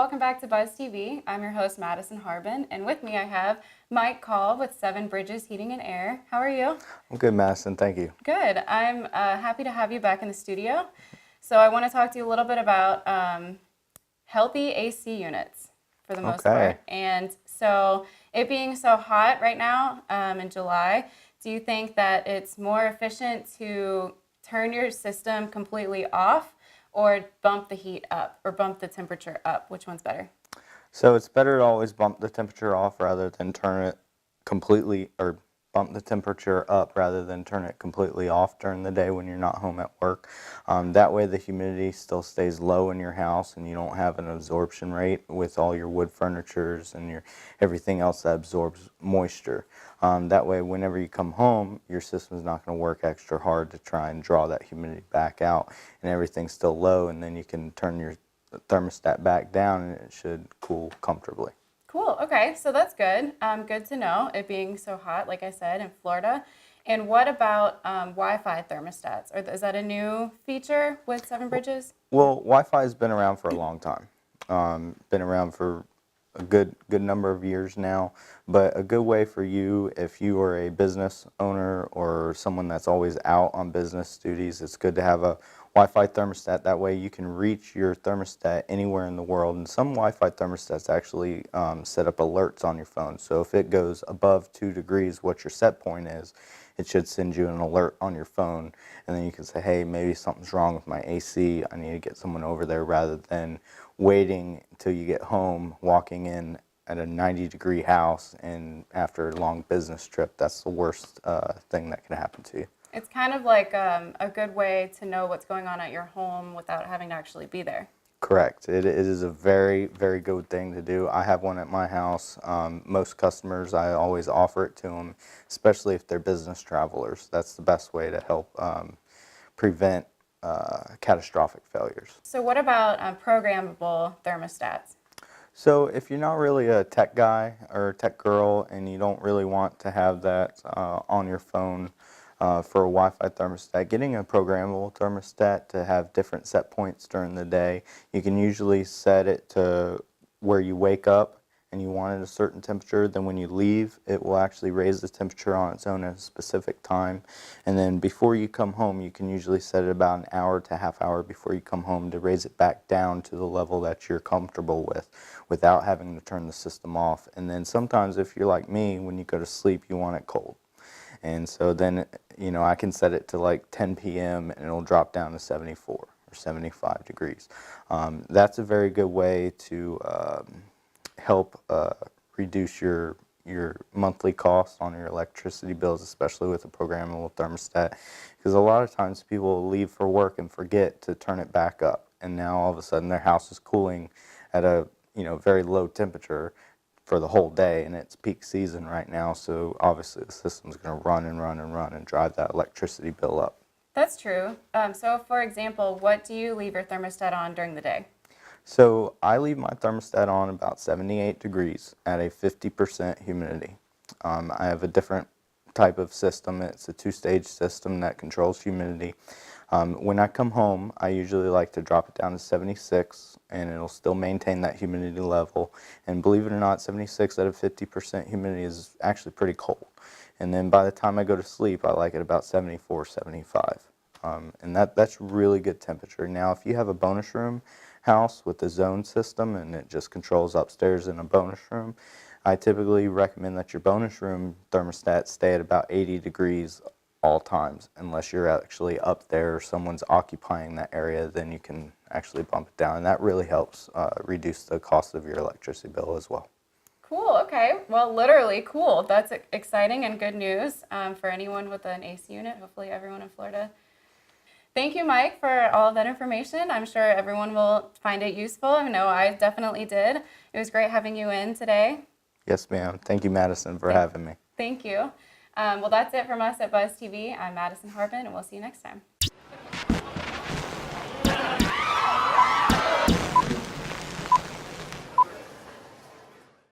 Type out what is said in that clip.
welcome back to Buzz TV. I'm your host, Madison Harbin, and with me I have Mike Call with Seven Bridges Heating and Air. How are you? I'm good, Madison. Thank you. Good. I'm happy to have you back in the studio. So I want to talk to you a little bit about healthy AC units for the most part. And so it being so hot right now in July, do you think that it's more efficient to turn your system completely off or bump the heat up or bump the temperature up? Which one's better? So it's better to always bump the temperature off rather than turn it completely, or bump the temperature up rather than turn it completely off during the day when you're not home at work. That way the humidity still stays low in your house and you don't have an absorption rate with all your wood furnitures and your everything else that absorbs moisture. That way whenever you come home, your system's not going to work extra hard to try and draw that humidity back out, and everything's still low, and then you can turn your thermostat back down and it should cool comfortably. Cool. Okay, so that's good. Good to know, it being so hot, like I said, in Florida. And what about Wi-Fi thermostats? Or is that a new feature with Seven Bridges? Well, Wi-Fi has been around for a long time. Been around for a good number of years now. But a good way for you, if you are a business owner or someone that's always out on business duties, it's good to have a Wi-Fi thermostat. That way you can reach your thermostat anywhere in the world. And some Wi-Fi thermostats actually set up alerts on your phone. So if it goes above 2 degrees, what your set point is, it should send you an alert on your phone. And then you can say, hey, maybe something's wrong with my AC. I need to get someone over there, rather than waiting until you get home, walking in at a 90-degree house, and after a long business trip, that's the worst thing that can happen to you. It's kind of like a good way to know what's going on at your home without having to actually be there. Correct. It is a very, very good thing to do. I have one at my house. Most customers, I always offer it to them, especially if they're business travelers. That's the best way to help prevent catastrophic failures. So what about programmable thermostats? So if you're not really a tech guy or a tech girl and you don't really want to have that on your phone for a Wi-Fi thermostat, getting a programmable thermostat to have different set points during the day. You can usually set it to where you wake up and you want it a certain temperature. Then when you leave, it will actually raise the temperature on its own at a specific time. And then before you come home, you can usually set it about an hour to half hour before you come home to raise it back down to the level that you're comfortable with without having to turn the system off. And then sometimes if you're like me, when you go to sleep, you want it cold. And so then, you know, I can set it to like 10 p.m. and it'll drop down to 74 or 75 degrees. That's a very good way to help reduce your monthly costs on your electricity bills, especially with a programmable thermostat, because a lot of times people leave for work and forget to turn it back up, and now all of a sudden their house is cooling at a very low temperature for the whole day, and it's peak season right now, so obviously the system's going to run and run and run and drive that electricity bill up. That's true. So for example, what do you leave your thermostat on during the day? So I leave my thermostat on about 78 degrees at a 50% humidity. I have a different type of system. It's a two-stage system that controls humidity. When I come home, I usually like to drop it down to 76, and it'll still maintain that humidity level. And believe it or not, 76 at a 50% humidity is actually pretty cold. And then by the time I go to sleep, I like it about 74, 75. And that's really good temperature. Now, if you have a bonus room house with a zone system and it just controls upstairs in a bonus room, I typically recommend that your bonus room thermostat stay at about 80 degrees all times, unless you're actually up there or someone's occupying that area. Then you can actually bump it down, and that really helps reduce the cost of your electricity bill as well. Cool. Okay. Well, literally cool. That's exciting and good news for anyone with an AC unit. Hopefully everyone in Florida. Thank you, Mike, for all of that information. I'm sure everyone will find it useful. I know I definitely did. It was great having you in today. Yes, ma'am. Thank you, Madison, for having me. Thank you. Well, that's it from us at Buzz TV. I'm Madison Harbin, and we'll see you next time.